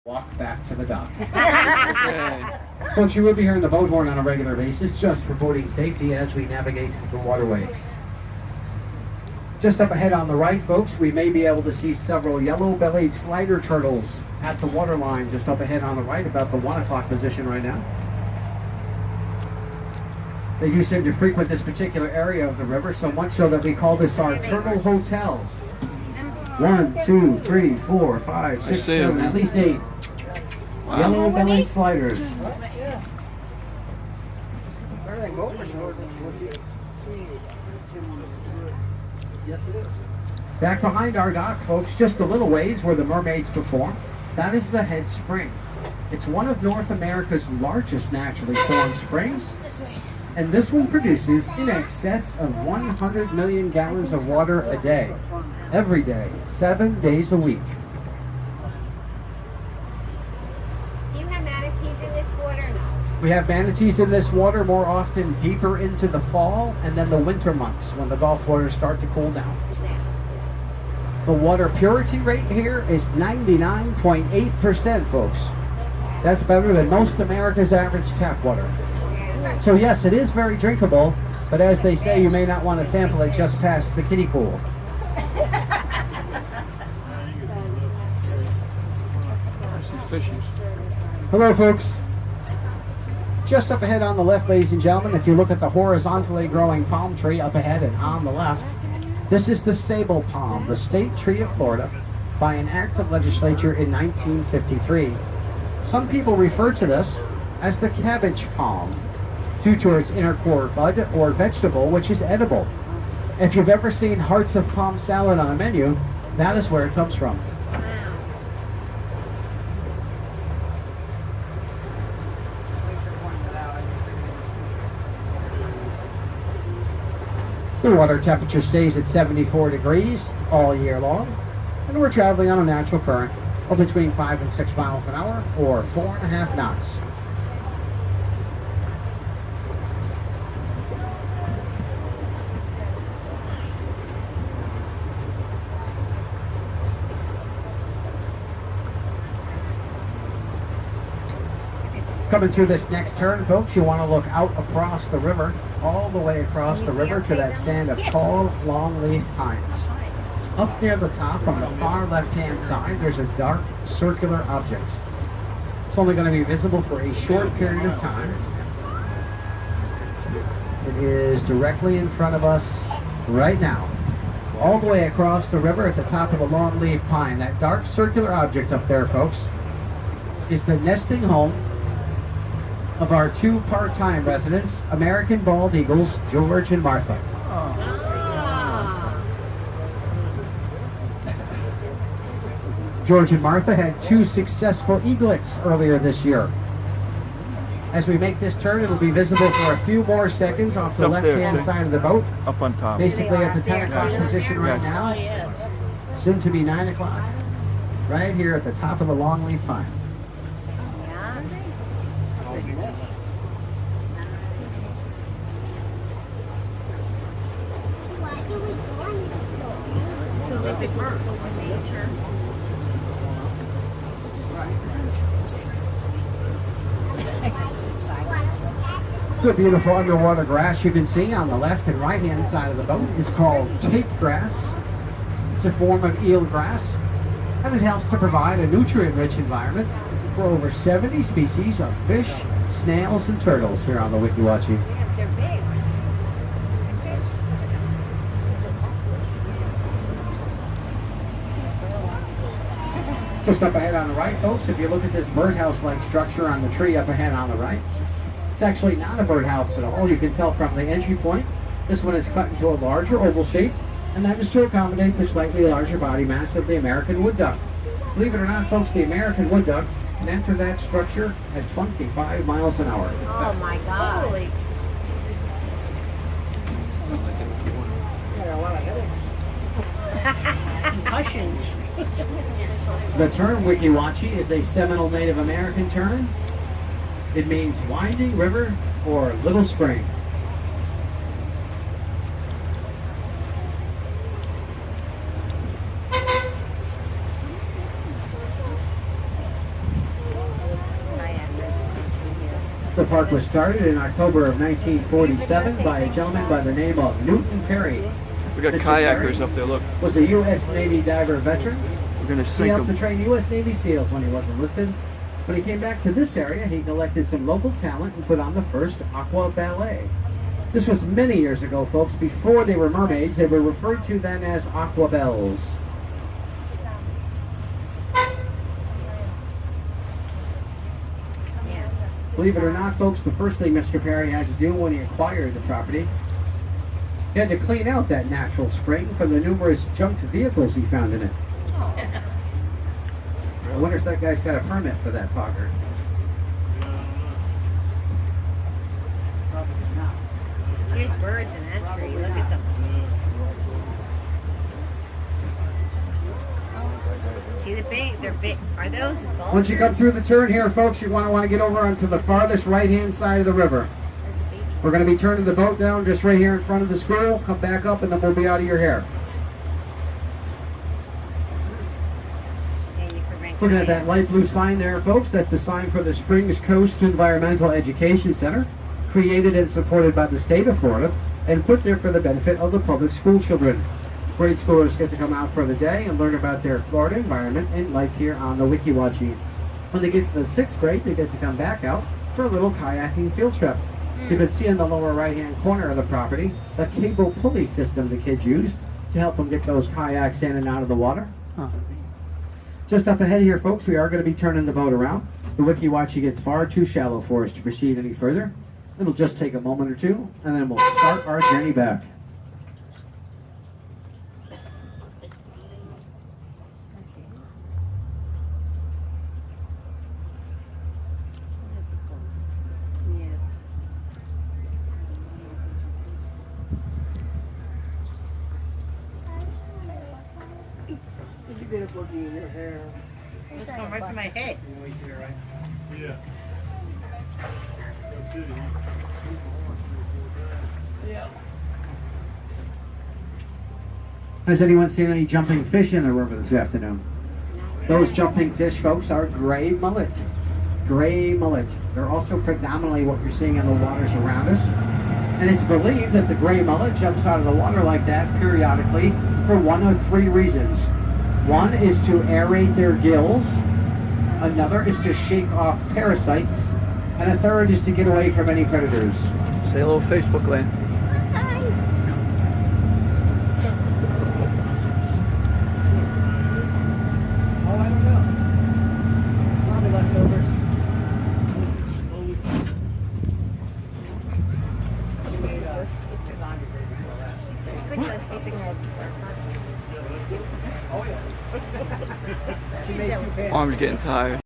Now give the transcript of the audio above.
walk back to the dock. Folks, you will be hearing the boat horn on a regular basis just for boating safety as we navigate the waterways. Just up ahead on the right, folks, we may be able to see several yellow-bellied slider turtles at the waterline just up ahead on the right, about the 1 o'clock position right now. They do seem to frequent this particular area of the river, so much so that we call this our Turtle Hotel. 1, 2, 3, 4, 5, 6, 7, at least 8 yellow-bellied sliders. Yes, it is. Back behind our dock, folks, just a little ways where the mermaids perform, that is the Head Spring. It's one of North America's largest naturally formed springs, and this one produces in excess of 100 million gallons of water a day, every day, 7 days a week. Do you have manatees in this water or no? We have manatees in this water more often deeper into the fall and then the winter months when the Gulf waters start to cool down. The water purity rate here is 99.8%, folks. That's better than most America's average tap water. So yes, it is very drinkable, but as they say, you may not want to sample it just past the kiddie pool. I see fishies. Hello, folks. Just up ahead on the left, ladies and gentlemen, if you look at the horizontally growing palm tree up ahead and on the left, this is the sable palm, the state tree of Florida, by an act of legislature in 1953. Some people refer to this as the cabbage palm, due to its inner core bud or vegetable, which is edible. If you've ever seen hearts of palm salad on a menu, that is where it comes from. The water temperature stays at 74 degrees all year long, and we're traveling on a natural current of between 5 and 6 miles an hour, or 4.5 knots. Coming through this next turn, folks, you want to look out across the river, all the way across the river to that stand of tall, longleaf pines. Up near the top on the far left-hand side, there's a dark, circular object. It's only going to be visible for a short period of time. It is directly in front of us right now. All the way across the river at the top of the longleaf pine. That dark, circular object up there, folks, is the nesting home of our two part-time residents, American bald eagles, George and Martha. George and Martha had 2 successful eaglets earlier this year. As we make this turn, it'll be visible for a few more seconds off the left-hand side of the boat. Up on top. Basically at the 10 o'clock position right now. Soon to be 9 o'clock. Right here at the top of the longleaf pine. The beautiful underwater grass you can see on the left and right hand side of the boat is called tape grass. It's a form of eel grass, and it helps to provide a nutrient-rich environment for over 70 species of fish, snails, and turtles here on the Weeki Wachee. They're big. Just up ahead on the right, folks, if you look at this birdhouse-like structure on the tree up ahead on the right, it's actually not a birdhouse at all. You can tell from the entry point. This one is cut into a larger oval shape, and that is to accommodate the slightly larger body mass of the American wood duck. Believe it or not, folks, the American wood duck can enter that structure at 25 miles an hour. Oh my God. Concussions. The term Weeki Wachee is a Seminole Native American term. It means winding river or little spring. The park was started in October of 1947 by a gentleman by the name of Newton Perry. We got Mr. kayakers Perry up there. Look, was a U.S. Navy diver veteran. we're gonna He sink helped to them. train U.S. Navy SEALs when he was enlisted. When he came back to this area, he collected some local talent and put on the first aqua ballet. This was many years ago, folks. Before they were mermaids, they were referred to then as aqua bells. Yeah. Believe it or not, folks, the first thing Mr. Perry had to do when he acquired the property, he had to clean out that natural spring from the numerous junked vehicles he found in it. I wonder if that guy's got a permit for that fogger. There's birds in that tree. Look at them. See the big? They're big. Are those vultures? Once you come through the turn here, folks, you want to get over onto the farthest right-hand side of the river. There's a baby. We're going to be turning the boat down just right here in front of the school. Come back up, and then we'll be out of your hair. Yeah, you can rent Looking at kayaks. that light blue sign there, folks, that's the sign for the Springs Coast Environmental Education Center, created and supported by the state of Florida, and put there for the benefit of the public school children. Grade schoolers get to come out for the day and learn about their Florida environment and life here on the Weeki Wachee. When they get to the 6th grade, they get to come back out for a little kayaking field trip. You can see in the lower right-hand corner of the property a cable pulley system the kids use to help them get those kayaks in and out of the water. Just up ahead here, folks, we are going to be turning the boat around. The Weeki Wachee gets far too shallow for us to proceed any further. It'll just take a moment or two, and then we'll start our journey back. Let's see. Yeah. It's going right to my head. Has anyone seen any jumping fish in the river this afternoon? Those jumping fish, folks, are gray mullet. Gray mullet. They're also predominantly what you're seeing in the waters around us. And it's believed that the gray mullet jumps out of the water like that periodically for one of three reasons. One is to aerate their gills. Another is to shake off parasites. And a third is to get away from any predators. Say hello, Facebook land. Oh, I don't know. Probably leftovers. Put the taping She made 2 pans. Arm's getting tired.